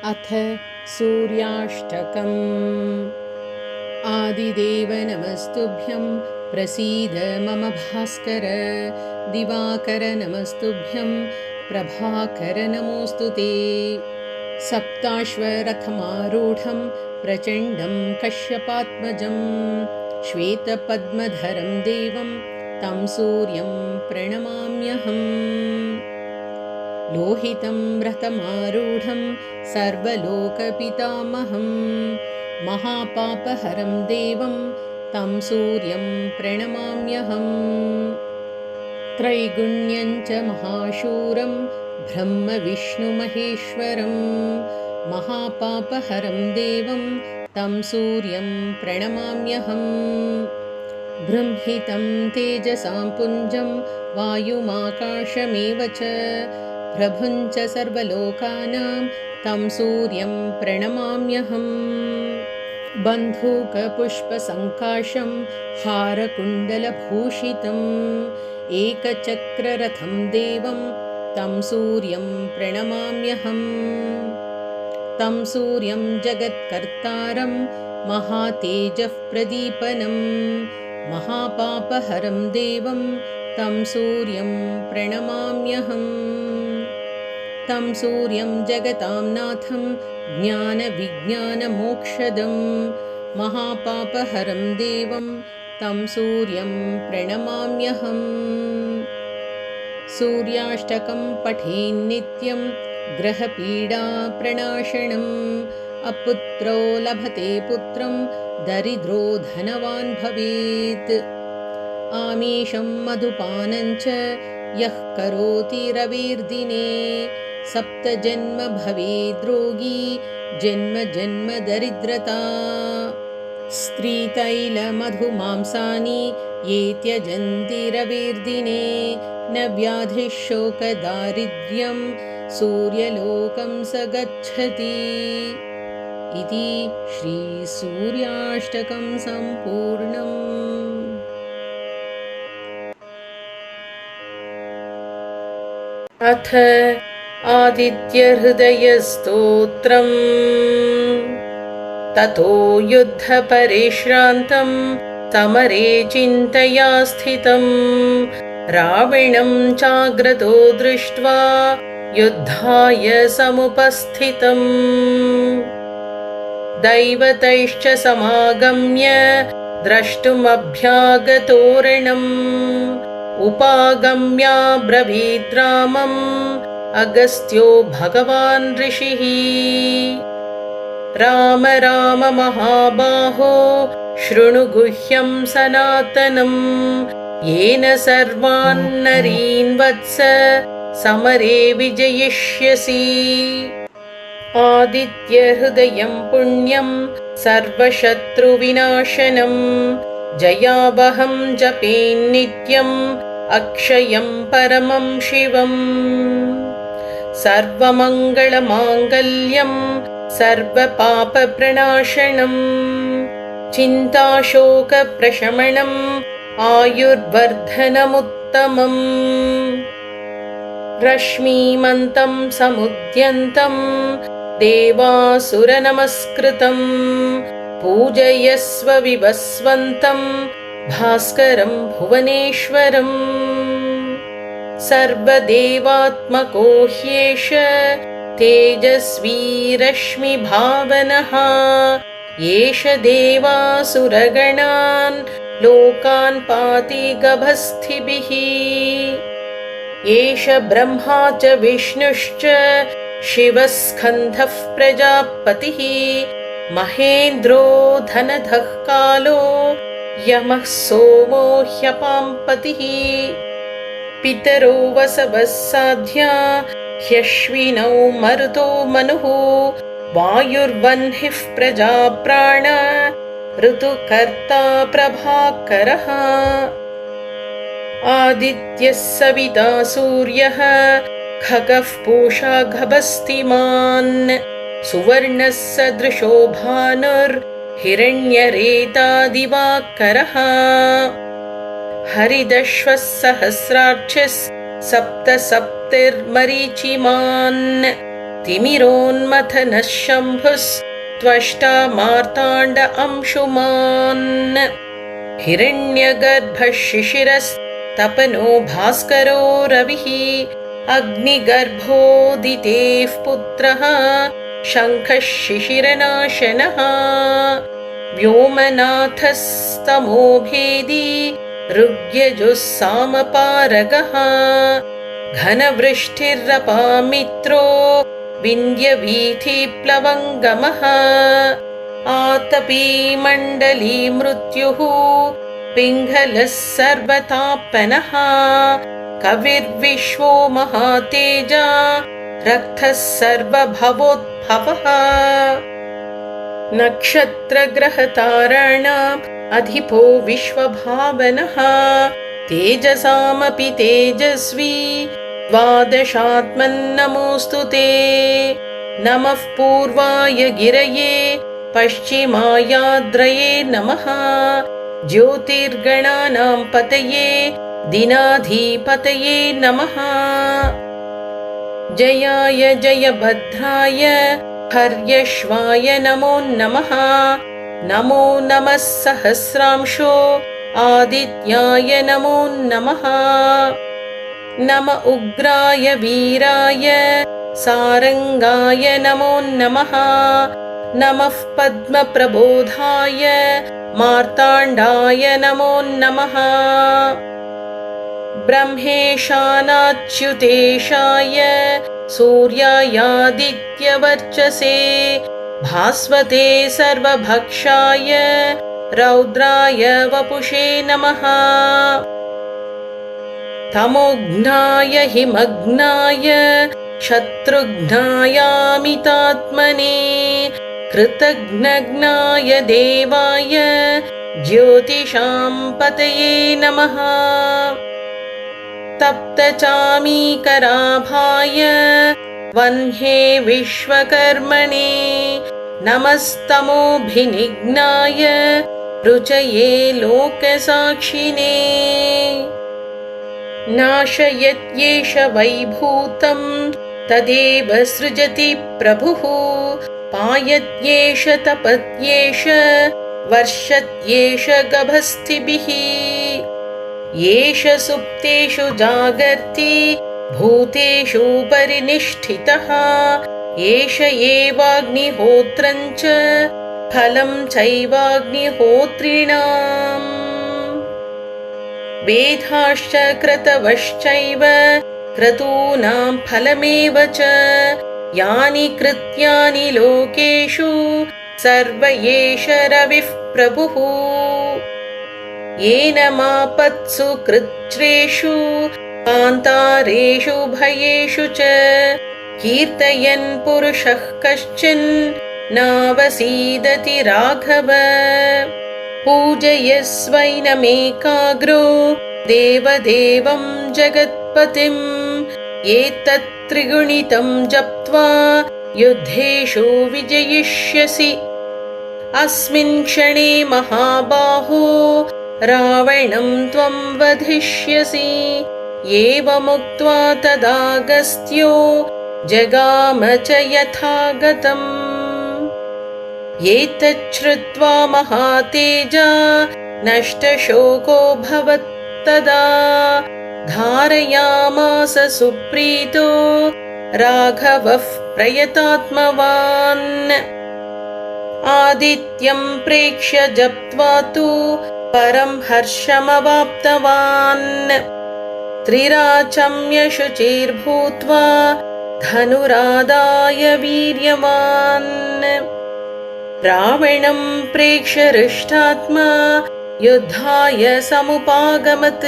अथ सूर्याष्टकम्। आदिदेव नमस्तुभ्यं प्रसीद मम भास्कर। दिवाकर नमस्तुभ्यं प्रभाकर नमोऽस्तु ते। सप्ताश्वरथमारूढं प्रचण्डं कश्यपात्मजं श्वेतपद्मधरं देवं तं सूर्यं प्रणमाम्यहम्। लोहितं रथमारूढं सर्वलोकपितामहं महापापहरं देवं तं सूर्यं प्रणमाम्यहम्। त्रैगुण्यं च महाशूरं ब्रह्मविष्णुमहेश्वरं महापापहरं देवं तं सूर्यं प्रणमाम्यहम्। बृंहितं तेजसां पुञ्जं वायुमाकाशमेव च प्रभुं च सर्वलोकानां तं सूर्यं प्रणमाम्यहम्। बन्धूकपुष्पसङ्काशं हारकुण्डलभूषितम् एकचक्ररथं देवं तं सूर्यं प्रणमाम्यहम्। तं सूर्यं जगत्कर्तारं महातेजः प्रदीपनं महापापहरं देवं तं सूर्यं प्रणमाम्यहम्। तं सूर्यं जगतां नाथं ज्ञानविज्ञानमोक्षदं महापापहरं देवं तं सूर्यं प्रणमाम्यहम्। सूर्याष्टकं पठेन्नित्यं ग्रहपीडाप्रणाशनम् अपुत्रो लभते पुत्रं दरिद्रो धनवान् भवेत्। आमीषं मधुपानं च यः करोति रविर्दिने सप्तजन्म भवेद्रोगी जन्म जन्म दरिद्रता। स्त्रीतैलमधुमांसानि ये त्यजन्ति रविर्दिने न व्याधिः शोकदारिद्र्यं सूर्यलोकं स गच्छति। इति श्रीसूर्याष्टकं सम्पूर्णम्। अथ आदित्यहृदयस्तोत्रम्। ततो युद्धपरिश्रान्तं समरे चिन्तया स्थितं रावणं चाग्रतो दृष्ट्वा युद्धाय समुपस्थितम्। दैवतैश्च समागम्य द्रष्टुमभ्यागतोरणम् उपागम्याब्रवीद् रामम् अगस्त्यो भगवान् ऋषिः। राम राम महाबाहो शृणु गुह्यं सनातनं येन सर्वान् नरीन् वत्स समरे विजयिष्यसि। आदित्यहृदयं पुण्यं सर्वशत्रुविनाशनं जयावहं जपेन्नित्यम् अक्षयं परमं शिवम्। सर्वमङ्गलमाङ्गल्यं सर्वपापप्रणाशनं चिन्ताशोकप्रशमनम् आयुर्वर्धनमुत्तमम्। रश्मीमन्तं समुद्यन्तं देवासुरनमस्कृतं पूजयस्व विवस्वन्तं भास्करं भुवनेश्वरम्। सर्वदेवात्मको ह्येष तेजस्वी रश्मिभावनः एष देवासुरगणान् लोकान् पाति गभस्थिभिः। एष ब्रह्मा च विष्णुश्च शिवः स्कन्दः प्रजापतिः महेन्द्रो धनधः कालो यमः सोमो ह्यपाम्पतिः। पितरो वसवः साध्या ह्यश्विनौ मरुतो मनुः वायुर्वह्निः प्रजाप्राण ऋतुकर्ता प्रभाकरः। आदित्यः सविता सूर्यः खगः पूषा गभस्तिमान् सुवर्णः सदृशो भानुर्हिरण्यरेता दिवाकरः। हरिदश्वः सहस्राक्षः सप्त सप्तिर्मरीचिमान् तिमिरोन्मथनः शम्भुस्त्वष्टा मार्ताण्ड अंशुमान् हिरण्यगर्भः शिशिरस्तपनो भास्करो रविः अग्निगर्भोदितेः पुत्रः शङ्खः शिशिरनाशनः व्योमनाथस्तमोभेदी ऋग्यजुस्सामपारगः घनवृष्टिरपामित्रो विन्ध्यवीथिप्लवङ्गमः आतपी मण्डली मृत्युः पिङ्गलः सर्वतापनः कविर्विश्वो महातेजा रक्तः सर्वभवोद्भवः नक्षत्रग्रहताराणाम् अधिपो विश्वभावनः तेजसामपि तेजस्वी द्वादशात्मन्नमोऽस्तु ते नमः पूर्वाय गिरये पश्चिमायाद्रये नमः ज्योतिर्गणानां पतये दिनाधिपतये नमः जयाय जयभद्राय हर्यश्वाय नमो नमः नमो नमः सहस्रांशो आदित्याय नमो नमः नम उग्राय वीराय सारंगाय नमो नमः नमः पद्मप्रबोधाय मार्ताण्डाय नमो नमः ब्रह्मेशानाच्युतेशाय सूर्यायादित्यवर्चसे भास्वते सर्वभक्षाय रौद्राय वपुषे नमः तमोघ्नाय हिमग्नाय शत्रुघ्नायामितात्मने कृतघ्नघ्नाय देवाय ज्योतिषां पतये नमः तप्तचामीकराभाय वह्ने विश्वकर्मणे नमस्तमोभिनिघ्नाय रुचये लोकसाक्षिणे नाशयत्येष वैभूतं तदेव सृजति प्रभुः पायत्येष तपत्येष वर्षत्येष गभस्तिभिः येष सुप्तेषु जागर्ति भूतेषु परिनिष्ठितः एष एवाग्निहोत्रं च फलं चैवाग्निहोत्रिणाम् वेदाश्च क्रतवश्चैव क्रतूनां फलमेव च यानि कृत्यानि लोकेषु सर्व एष रविः प्रभुः येन मापत्सु कृच्छ्रेषु कान्तारेषु भयेषु च कीर्तयन् पुरुषः कश्चिन् नावसीदति राघव पूजयस्वैनमेकाग्रो देवदेवं जगत्पतिम् एतत् त्रिगुणितं जप्त्वा युद्धेषु विजयिष्यसि अस्मिन् क्षणे महाबाहो रावणं त्वं वधिष्यसि एवमुक्त्वा तदागस्त्यो जगाम च यथागतम् एतच्छ्रुत्वा महातेजा नष्टशोकोऽभवत्तदा धारयामास सुप्रीतो राघवः प्रयतात्मवान् आदित्यं प्रेक्ष्य जप्त्वा तु परं हर्षमवाप्तवान् त्रिराचम्य शुचिर्भूत्वा धनुरादाय वीर्यवान् रावणं प्रेक्ष्य हृष्टात्मा युद्धाय समुपागमत्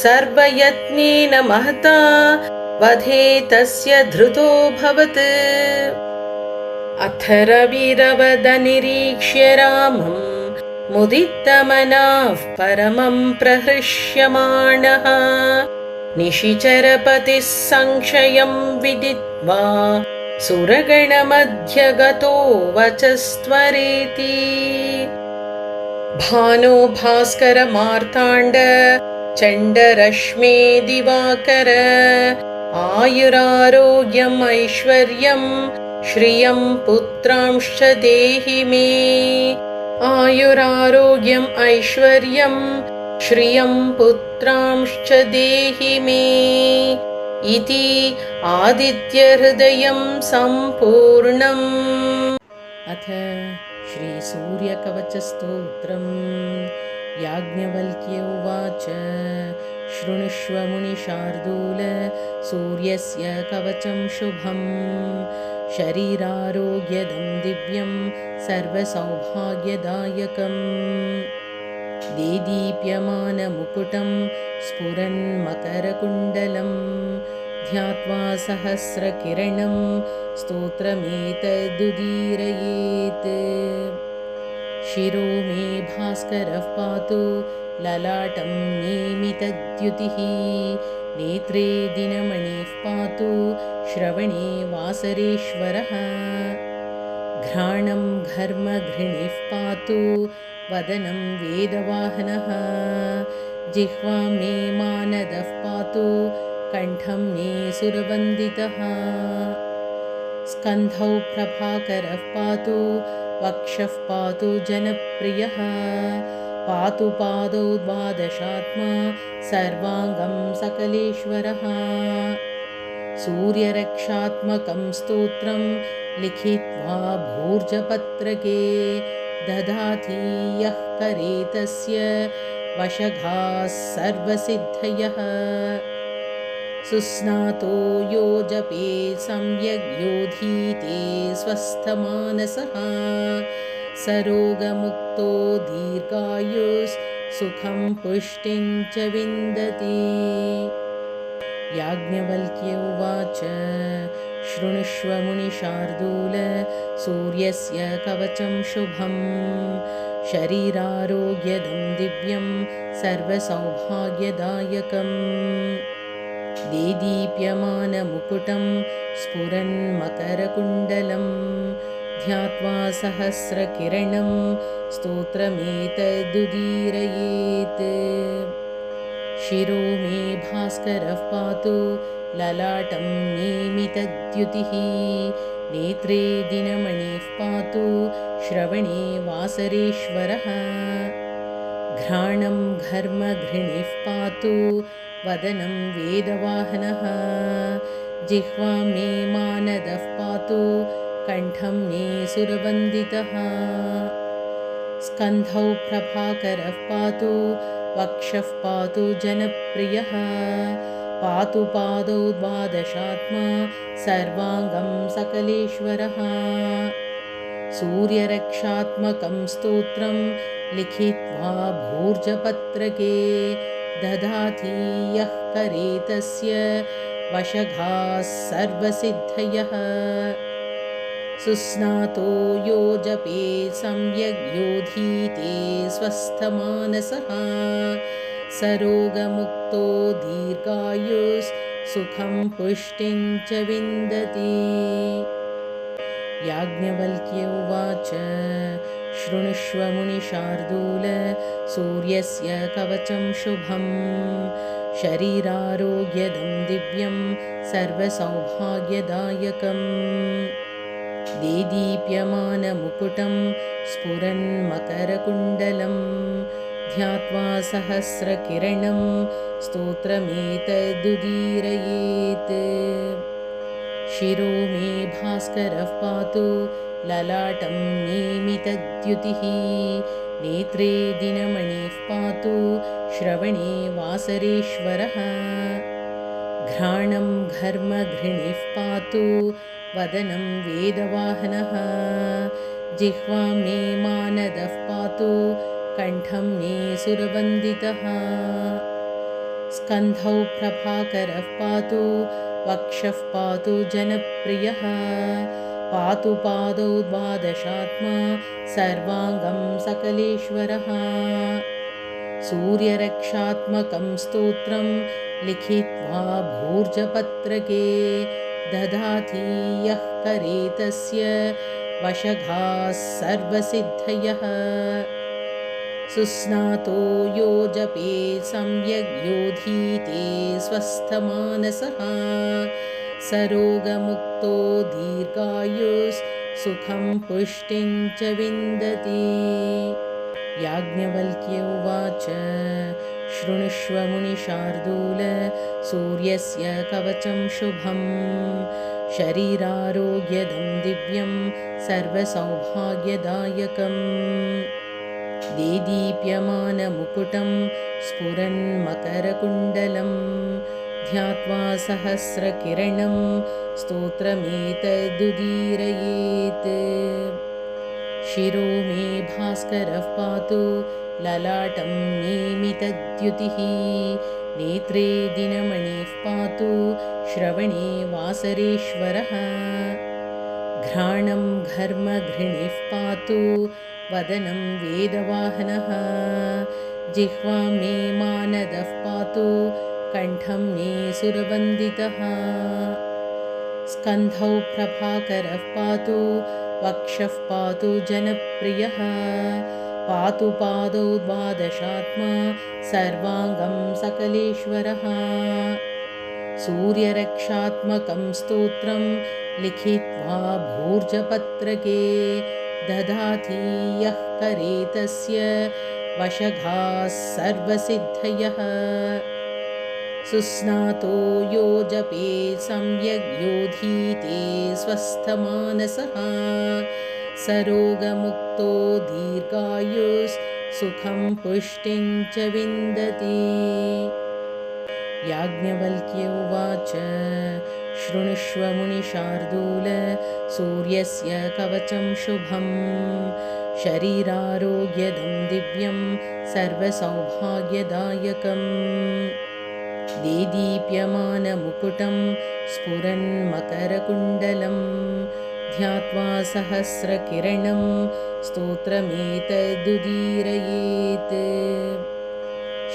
सर्वयत्नेन महता वधे तस्य धृतोऽभवत् अथ रविरवदनिरीक्ष्य रामं मुदितमनाः परमं प्रहृष्यमाणः निशिचरपतिः संशयं विदित्वा सुरगणमध्यगतो वचस्त्वरेति भानो भास्कर मार्ताण्ड चण्डरश्मे दिवाकर आयुरारोग्यम् ऐश्वर्यं श्रियं पुत्रांश्च देहि मे। आयुरारोग्यम् ऐश्वर्यं श्रियं पुत्रांश्च देहि मे इति आदित्यहृदयं सम्पूर्णम्। अथ श्रीसूर्यकवचस्तोत्रम्। याज्ञवल्क्य उवाच शृणुष्व मुनिशार्दूल सूर्यस्य कवचं शुभम्। शरीरारोग्यदं दिव्यं सर्वसौभाग्यदायकम्। देदीप्यमानमुकुटं स्फुरन्मकरकुण्डलम् ध्यात्वा सहस्रकिरणं स्तोत्रमेतदुदीरयेत्। शिरो मे भास्करः पातु ललाटं नेमितद्युतिः। नेत्रे दिनमणिः पातु श्रवणे वासरेश्वरः। घ्राणं घर्मघृणिः पातु वदनं वेदवाहनः। जिह्वा मे मानदः पातु कण्ठं मे सुरवन्दितः। स्कन्धौ प्रभाकरः पातु वक्षः पातु जनप्रियः। पातु पादौ द्वादशात्मा सर्वाङ्गं सकलेश्वरः। सूर्यरक्षात्मकं स्तोत्रं लिखित्वा भूर्जपत्रके ददाति यः करे तस्य वशगाः सर्वसिद्धयः। सुस्नातो यो जपे सम्यग् योधीते स्वस्थमानसः। सरोगमुक्तो दीर्घायुः सुखं पुष्टिं च विन्दति। याज्ञवल्क्य उवाच शृणुष्व मुनिशार्दूल सूर्यस्य कवचं शुभम्। शरीरारोग्यदं दिव्यं सर्वसौभाग्यदायकम्। देदीप्यमानमुकुटं स्फुरन्मकरकुण्डलं ध्यात्वा सहस्रकिरणं स्तोत्रमेतदुदीरयेत्। शिरो मे भास्करः पातु ललाटं नेमितद्युतिः। नेत्रे दिनमणिः पातु श्रवणे वासरेश्वरः। घ्राणं घर्मघृणिः पातु वदनं वेदवाहनः। जिह्वा मे मानदः पातु कण्ठं मे सुरवन्दितः। स्कन्धौ प्रभाकरः पातु वक्षः पातु जनप्रियः। पातु पादौ द्वादशात्मा सर्वाङ्गं सकलेश्वरः। सूर्यरक्षात्मकं स्तोत्रं लिखित्वा भूर्जपत्रके ददाति यः करे तस्य वशगाः सर्वसिद्धयः। सुस्नातो यो जपे सम्यग् योधीते स्वस्थमानसः। सरोगमुक्तो दीर्घायुः सुखं पुष्टिं च विन्दति। याज्ञवल्क्य उवाच शृणुष्व मुनिशार्दूल सूर्यस्य कवचं शुभम्। शरीरारोग्यदं दिव्यं सर्वसौभाग्यदायकम्। देदीप्यमानमुकुटं स्फुरन्मकरकुण्डलं ध्यात्वा सहस्रकिरणं स्तोत्रमेतदुदीरयेत्। शिरो मे भास्करः पातु ललाटं नेमितद्युतिः। नेत्रे दिनमणिः पातु श्रवणे वासरेश्वरः। घ्राणं घर्मघृणिः पातु वदनं वेदवाहनः। जिह्वा मे मानदः पातु कण्ठं मे सुरवन्दितः। स्कन्धौ प्रभाकरः पातु वक्षः पातु जनप्रियः। पातु पादौ द्वादशात्मा सर्वाङ्गं सकलेश्वरः। सूर्यरक्षात्मकं स्तोत्रं लिखित्वा भूर्जपत्रके ददाति यः करे तस्य वशगाः सर्वसिद्धयः। सुस्नातो यो जपेत् सम्यग् योधीते स्वस्थमानसः सरोगमुक्तो दीर्घायुस् सुखं पुष्टिं च विन्दति। याज्ञवल्क्य उवाच शृणुष्व मुनिशार्दूल सूर्यस्य कवचं शुभं शरीरारोग्यदं दिव्यं सर्वसौभाग्यदायकम् देदीप्यमानमुकुटं स्फुरन्मकरकुण्डलं ध्यात्वा सहस्रकिरणं स्तोत्रमेतदुदीरयेत्। शिरो मे भास्करः पातु ललाटं नेमितद्युतिः नेत्रे दिनमणिः पातु श्रवणे वासरेश्वरः घ्राणं घर्मघृणिः पातु वदनं वेदवाहनः जिह्वा मे मानदः पातु कण्ठं मे सुरवन्दितः स्कन्धौ प्रभाकरः पातु वक्षः पातु जनप्रियः पातु पादौ द्वादशात्मा सर्वाङ्गं सकलेश्वरः सूर्यरक्षात्मकं स्तोत्रं लिखित्वा भूर्जपत्रके दधाति यः करे तस्य वशगाः सर्वसिद्धयः सुस्नातो यो जपेत् सम्यग् योधीते स्वस्थमानसः सरोगमुक्तो दीर्घायुस् सुखं पुष्टिं च विन्दति। याज्ञवल्क्य उवाच शृणुष्व मुनिशार्दूल सूर्यस्य कवचं शुभं शरीरारोग्यदं दिव्यं सर्वसौभाग्यदायकम् देदीप्यमानमुकुटं स्फुरन्मकरकुण्डलं ध्यात्वा सहस्रकिरणं स्तोत्रमेतदुदीरयेत्।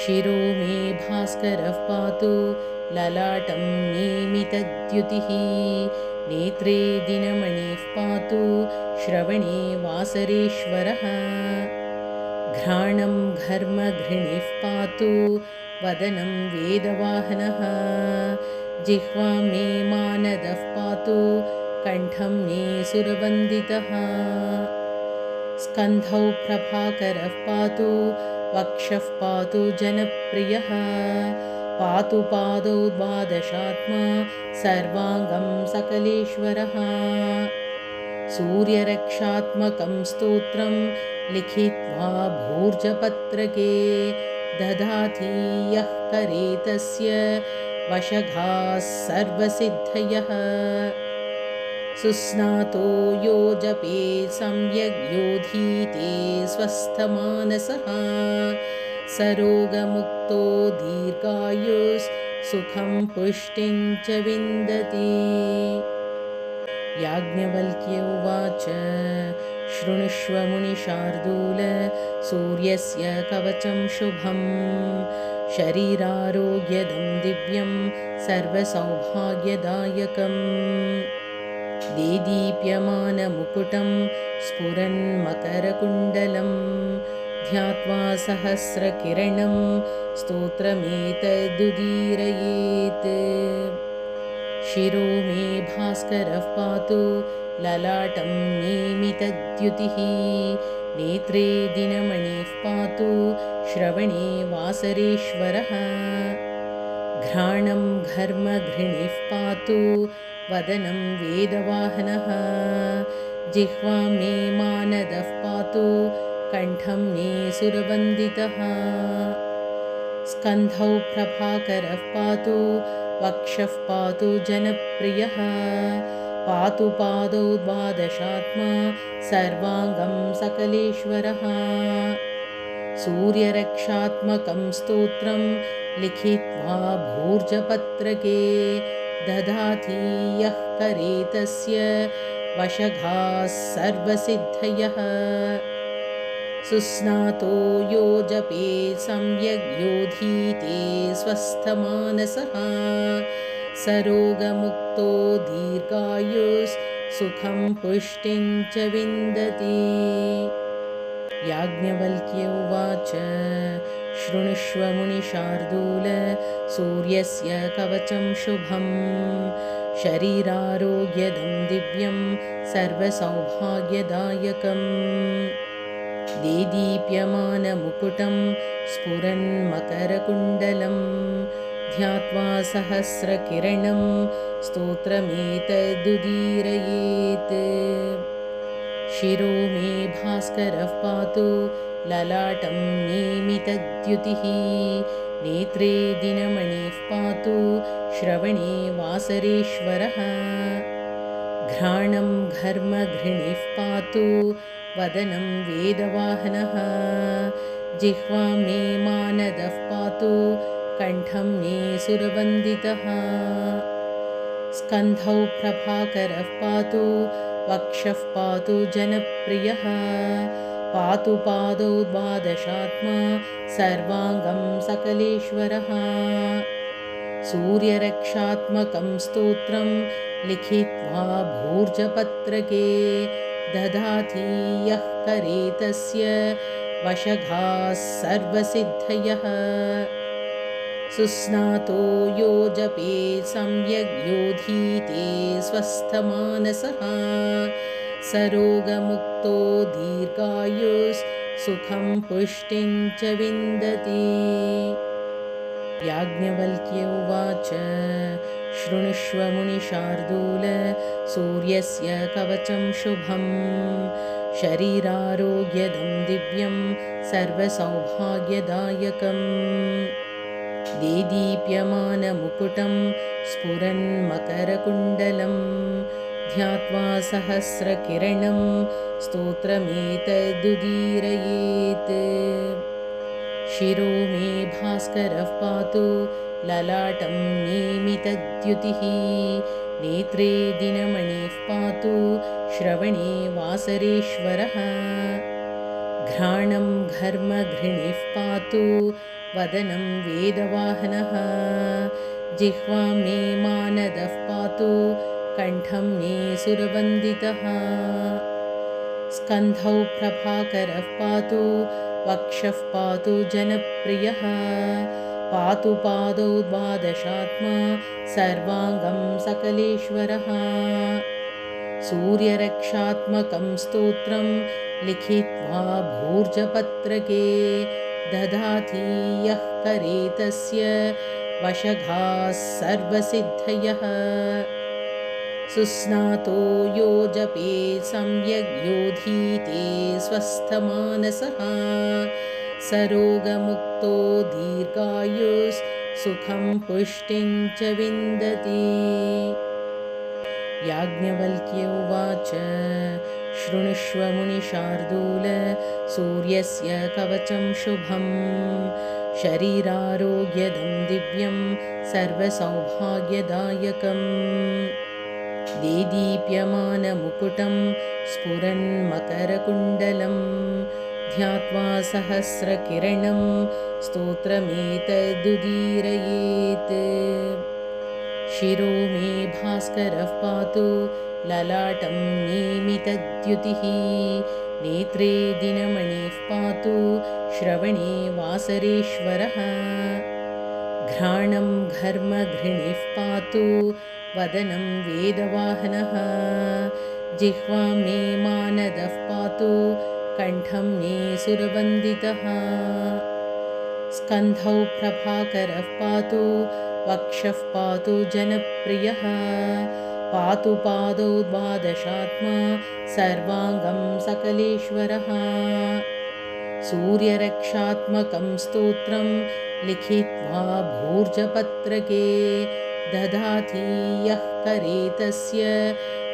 शिरो मे भास्करः पातु ललाटं नेमितद्युतिः नेत्रे दिनमणिः पातु श्रवणे वासरेश्वरः घ्राणं घर्मघृणिः पातु वदनं वेदवाहनः जिह्वा मे मानदः पातु कण्ठं मे सुरवन्दितः स्कन्धौ प्रभाकरः पातु वक्षः पातु जनप्रियः पातु पादौ द्वादशात्मा सर्वाङ्गं सकलेश्वरः सूर्यरक्षात्मकं स्तोत्रं लिखित्वा भूर्जपत्रके दधाति यः करे तस्य वशगाः सर्वसिद्धयः सुस्नातो यो जपेत् सम्यग् योधीते स्वस्थमानसः सरोगमुक्तो दीर्घायुस् सुखं पुष्टिं च विन्दति। याज्ञवल्क्य उवाच शृणुष्व मुनिशार्दूल सूर्यस्य कवचं शुभं शरीरारोग्यदं दिव्यं सर्वसौभाग्यदायकम् देदीप्यमानमुकुटं स्फुरन्मकरकुण्डलं ध्यात्वा सहस्रकिरणं स्तोत्रमेतदुदीरयेत्। शिरो मे भास्करः पातु ललाटं नेमितद्युतिः नेत्रे दिनमणिः पातु श्रवणे वासरेश्वरः घ्राणं घर्मघृणिः पातु वदनं वेदवाहनः जिह्वा मे मानदः पातु कण्ठं मे सुरवन्दितः स्कन्धौ प्रभाकरः पातु वक्षः पातु जनप्रियः पातु पादौ द्वादशात्मा सर्वाङ्गं सकलेश्वरः सूर्यरक्षात्मकं स्तोत्रं लिखित्वा भूर्जपत्रके दधाति यः करे तस्य वशगाः सर्वसिद्धयः सुस्नातो यो जपेत् सम्यग् योधीते स्वस्थमानसः सरोगमुक्तो दीर्घायुस् सुखं पुष्टिं च विन्दति। याज्ञवल्क्य उवाच शृणुष्व मुनिशार्दूल सूर्यस्य कवचं शुभं शरीरारोग्यदं दिव्यं सर्वसौभाग्यदायकम् देदीप्यमानमुकुटं स्फुरन्मकरकुण्डलं ध्यात्वा सहस्रकिरणं स्तोत्रमेतदुदीरयेत् शिरो मे भास्करः पातु ललाटं नेमितद्युतिः नेत्रे दिनमणिः पातु श्रवणे वासरेश्वरः घ्राणं घर्मघृणिः पातु वदनं वेदवाहनः जिह्वां मे मानदः पातु कण्ठं मे सुरवन्दितः स्कन्धौ प्रभाकरः पातु वक्षः पातु जनप्रियः पातु पादौ द्वादशात्मा सर्वाङ्गं सकलेश्वरः सूर्यरक्षात्मकं स्तोत्रं लिखित्वा भूर्जपत्रके ददाति यः करे तस्य वशगाः सर्वसिद्धयः सुस्नातो यो जपे सम्यग् योधीते स्वस्थमानसः सरोगमुक्तो दीर्घायुस् सुखं पुष्टिं च विन्दति। याज्ञवल्क्य उवाच शृणुष्व मुनिशार्दूल सूर्यस्य कवचं शुभं शरीरारोग्यदं दिव्यं सर्वसौभाग्यदायकम् देदीप्यमानमुकुटं स्फुरन्मकरकुण्डलं ध्यात्वा सहस्रकिरणं स्तोत्रमेतदुदीरयेत् शिरो मे भास्करः पातु ललाटं नेमितद्युतिः नेत्रे दिनमणिः पातु श्रवणे वासरेश्वरः घ्राणं घर्मघृणिः पातु वदनं वेदवाहनः जिह्वां मे मानदः पातु कण्ठं मे सुरवन्दितः स्कन्धौ प्रभाकरः पातु वक्षः पातु जनप्रियः पातु पादौ द्वादशात्मा सर्वाङ्गं सकलेश्वरः सूर्यरक्षात्मकं स्तोत्रं लिखित्वा भूर्जपत्रके ददाति यः करे तस्य वशगाः सर्वसिद्धयः सुस्नातो यो जपे सम्यग् योधीते स्वस्थमानसः सरोगमुक्तो दीर्घायुस् सुखं पुष्टिं च विन्दति। याज्ञवल्क्य उवाच शृणुष्व मुनिशार्दूल सूर्यस्य कवचं शुभं शरीरारोग्यदं दिव्यं सर्वसौभाग्यदायकम् देदीप्यमानमुकुटं स्फुरन्मकरकुण्डलं ध्यात्वा सहस्रकिरणं स्तोत्रमेतदुदीरयेत् शिरो मे भास्करः पातु ललाटं नेमितद्युतिः नेत्रे दिनमणिः पातु श्रवणे वासरेश्वरः घ्राणं घर्मघृणिः पातु वदनं वेदवाहनः जिह्वां मे मानदः पातु कण्ठं मे सुरवन्दितः स्कन्धौ प्रभाकरः पातु वक्षः पातु जनप्रियः पातु पादौ द्वादशात्मा सर्वाङ्गं सकलेश्वरः सूर्यरक्षात्मकं स्तोत्रं लिखित्वा भूर्जपत्रके ददाति यः करे तस्य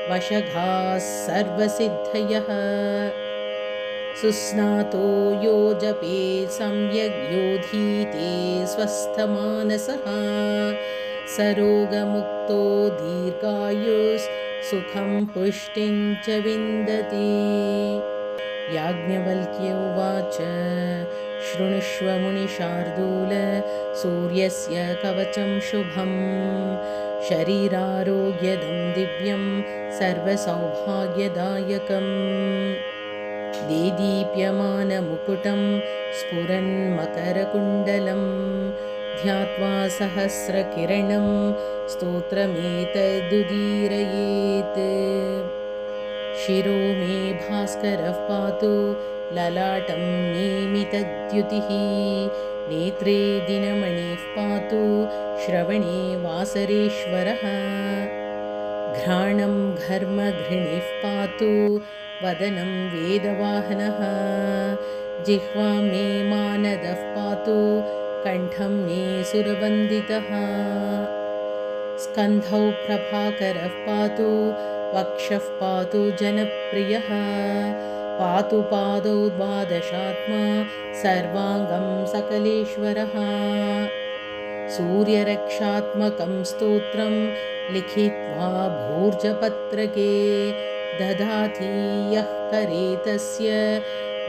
वशगाः सर्वसिद्धयः सुस्नातो यो जपे सम्यग् योधीते स्वस्थमानसः सरोगमुक्तो दीर्घायुस् सुखं पुष्टिं च विन्दति। याज्ञवल्क्य उवाच शृणुष्व मुनिशार्दूल सूर्यस्य कवचं शुभं शरीरारोग्यदं दिव्यं सर्वसौभाग्यदायकम् देदीप्यमानमुकुटं स्फुरन्मकरकुण्डलं ध्यात्वा सहस्रकिरणं स्तोत्रमेतदुदीरयेत्। शिरो मे भास्करः पातु ललाटं नेमितद्युतिः नेत्रे दिनमणिः पातु श्रवणे वासरेश्वरः घ्राणं घर्मघृणिः पातु वदनं वेदवाहनः जिह्वा मे मानदः पातु कण्ठं मे सुरवन्दितः स्कन्धौ प्रभाकरः पातु वक्षः पातु जनप्रियः पातु पादौ द्वादशात्मा सर्वाङ्गं सकलेश्वरः सूर्यरक्षात्मकं स्तोत्रं लिखित्वा भूर्जपत्रके ददाति यः करे तस्य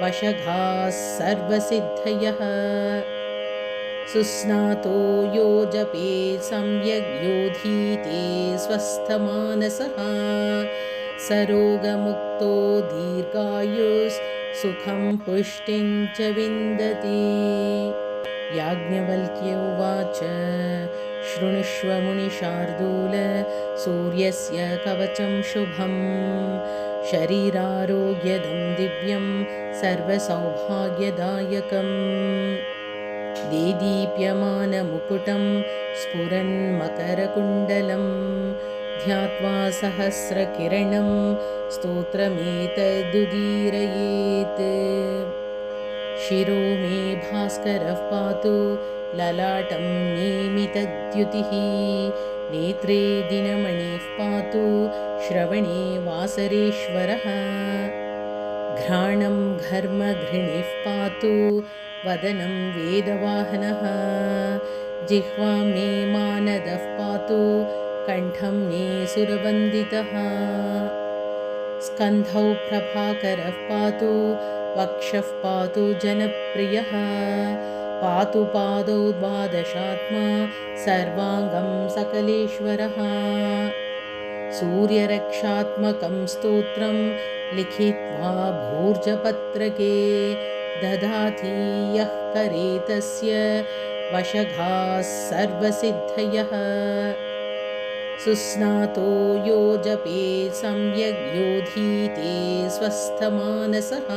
वशगाः सर्वसिद्धयः सुस्नातो यो जपे सम्यग् योधीते स्वस्थमानसः सरोगमुक्तो दीर्घायुस् सुखं पुष्टिं च विन्दति। याज्ञवल्क्य उवाच शृणुष्व मुनिशार्दूल सूर्यस्य कवचं शुभं शरीरारोग्यदं दिव्यं सर्वसौभाग्यदायकम् देदीप्यमानमुकुटं स्फुरन्मकरकुण्डलं ध्यात्वा सहस्रकिरणं स्तोत्रमेतदुदीरयेत्। शिरो मे भास्करः पातु ललाटं नेमितद्युतिः नेत्रे दिनमणिः पातु श्रवणे वासरेश्वरः घ्राणं घर्मघृणिः पातु वदनं वेदवाहनः जिह्वा मे मानदः पातु कण्ठं मे सुरवन्दितः स्कन्धौ प्रभाकरः पातु वक्षः पातु जनप्रियः पातु पादौ द्वादशात्मा सर्वाङ्गं सकलेश्वरः सूर्यरक्षात्मकं स्तोत्रं लिखित्वा भूर्जपत्रके ददाति यः करे तस्य वशगाः सर्वसिद्धयः सुस्नातो यो जपे सम्यग् योधीते स्वस्थमानसः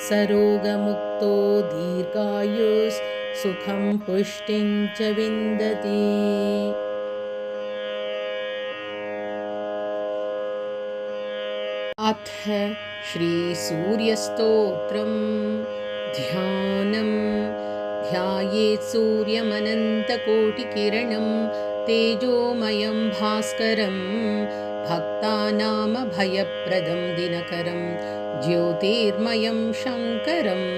सरोगमुक्तो दीर्घायुस् सुखं पुष्टिं च विन्दति। अथ श्रीसूर्यस्तोत्रं ध्यानं ध्यायेत् सूर्यमनन्तकोटिकिरणं तेजोमयं भास्करं भक्तानामभयप्रदं दिनकरं ज्योतिर्मयं शङ्करम्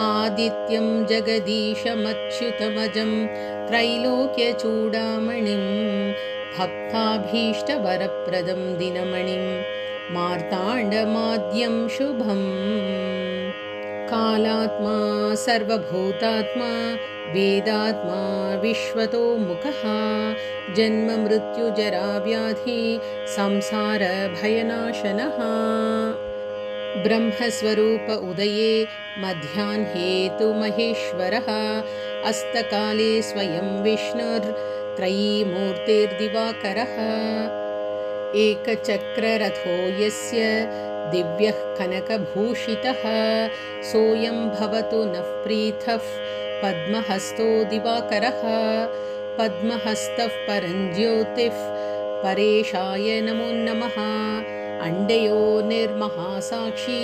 आदित्यं जगदीशमच्युतमजं त्रैलोक्यचूडामणिं भक्ताभीष्टवरप्रदं दिनमणिं मार्ताण्डमाद्यं शुभम् कालात्मा सर्वभूतात्मा वेदात्मा विश्वतोमुखः जन्ममृत्युजराव्याधि संसारभयनाशनः ब्रह्मस्वरूप उदये मध्याह्ने तु महेश्वरः अस्तकाले स्वयं विष्णुर्त्रयीमूर्तिर्दिवाकरः एकचक्ररथो यस्य दिव्यः कनकभूषितः सोऽयं भवतु नः प्रीतः पद्महस्तो दिवाकरः पद्महस्तः परञ्ज्योतिः परेशाय नमो नमः अण्डयो निर्महासाक्षी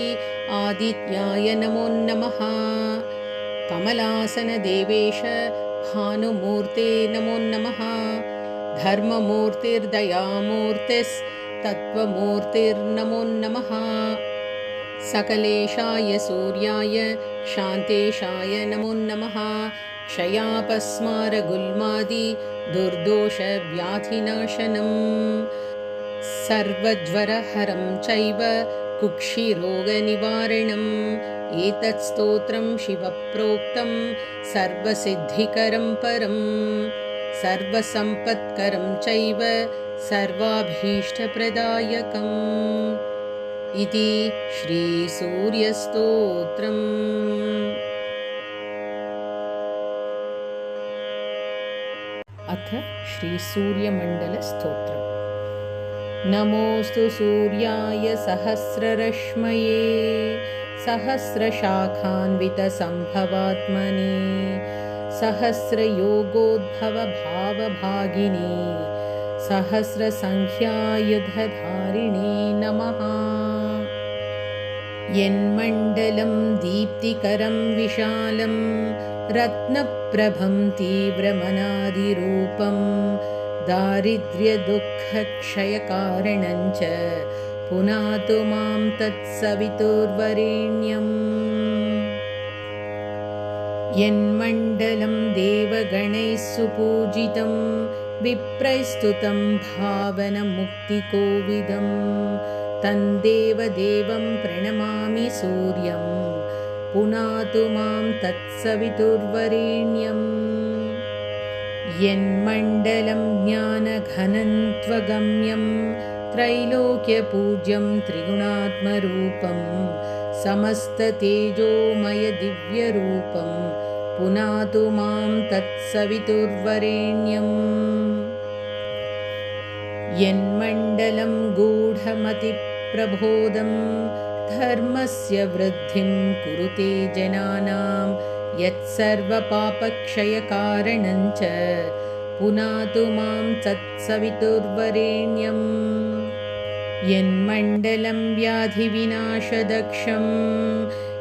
आदित्याय नमो नमः कमलासनदेवेश भानुमूर्ते नमो नमः धर्ममूर्तिर्दयामूर्तिस्तत्त्वमूर्तिर्नमो नमः सकलेशाय सूर्याय शान्तेशाय नमो नमः क्षयापस्मारगुल्मादि दुर्दोषव्याधिनाशनम् सर्वज्वरहरं चैव कुक्षिरोगनिवारणम् एतत् स्तोत्रं शिवप्रोक्तं सर्वसिद्धिकरं परम् सर्वसम्पत्करं चैव सर्वाभीष्टप्रदायकम् इति श्रीसूर्यस्तोत्रम्। अथ श्रीसूर्यमण्डलस्तोत्रम्। नमोऽस्तु सूर्याय सहस्ररश्मये सहस्रशाखान्वितसम्भवात्मने सहस्रयोगोद्भवभावभागिने सहस्रसङ्ख्यायुधधारिणे नमः। यन्मण्डलं दीप्तिकरं विशालं रत्नप्रभं तीव्रमनादिरूपं दारिद्र्यदुःखक्षयकारणं च पुनातु मां तत्सवितुर्वरेण्यम्। यन्मण्डलं देवगणैः सुपूजितं विप्रैस्तुतं भावनमुक्तिकोविदं तन्देवदेवं प्रणमामि सूर्यं पुनातु मां तत्सवितुर्वरेण्यम्। यन्मण्डलं ज्ञानघनं त्वगम्यं त्रैलोक्यपूज्यं त्रिगुणात्मरूपं समस्ततेजोमयदिव्यरूपं पुनातु मां तत्सवितुर्वरेण्यम्। यन्मण्डलं गूढमतिप्रबोधं धर्मस्य वृद्धिं कुरुते जनानां यत्सर्वपापक्षयकारणं च पुनातु मां तत्सवितुर्वरेण्यम्। यन्मण्डलं व्याधिविनाशदक्षं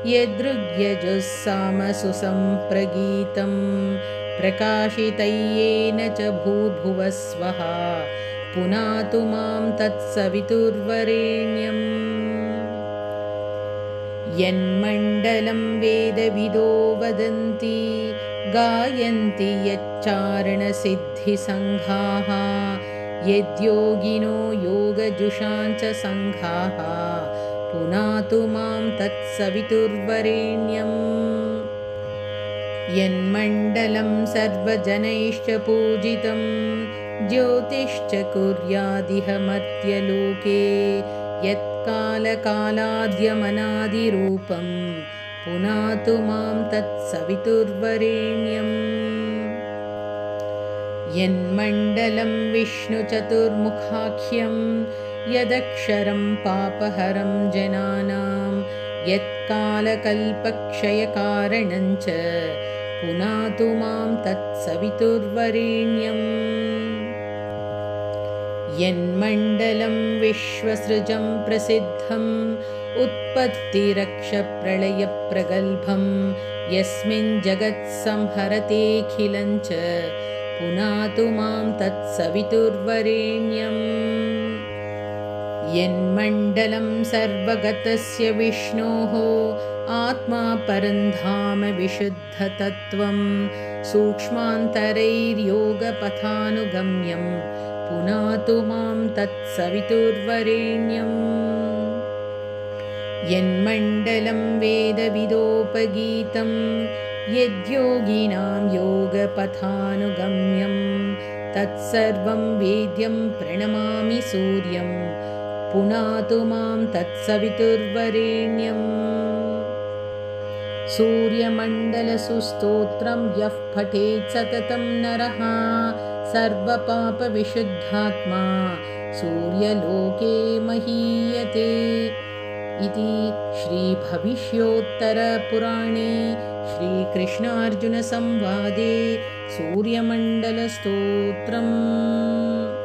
यदृग्यजुस्सामसुसम्प्रगीतं प्रकाशितय्येन च भूर्भुवस्वः पुनातु मां तत्सवितुर्वरेण्यम्। यन्मण्डलं वेदविदो वदन्ति गायन्ति यच्चारणसिद्धिसङ्घाः यद्योगिनो योगजुषाञ्च सङ्घाः पुनातु मां तत्सवितुर्वरेण्यम्। यन्मण्डलं सर्वजनैश्च पूजितं ज्योतिश्च कुर्यादिह मर्त्यलोके यत्कालकालाद्यमनादिरूपं पुनातु मां तत्सवितुर्वरेण्यम्। यन्मण्डलं विष्णुचतुर्मुखाख्यं यदक्षरं पापहरं जनानां यत्कालकल्पक्षयकारणं च पुनातु मां तत्सवितुर्वरेण्यम्। यन्मण्डलं विश्वसृजं प्रसिद्धम् उत्पत्तिरक्षप्रलयप्रगल्भं यस्मिन् जगत्संहरतेऽखिलं च पुनातु मां तत्सवितुर्वरेण्यम्। यन्मण्डलं सर्वगतस्य विष्णोः आत्मा परन्धाम विशुद्धतत्त्वं सूक्ष्मान्तरैर्योगपथानुगम्यं पुनातु मां तत्सवितुर्वरेण्यम्। यन्मण्डलं वेदविदोपगीतं यद्योगिनां योगपथानुगम्यं तत्सर्वं वेद्यं प्रणमामि सूर्यं पुनातु मां तत्सवितुर्वरेण्यम्। सूर्यमण्डलसुस्तोत्रं यः पठेत् सततं नरः सर्वपापविशुद्धात्मा सूर्यलोके महीयते। इति श्रीभविष्योत्तरपुराणे श्रीकृष्णार्जुनसंवादे सूर्यमण्डलस्तोत्रम्।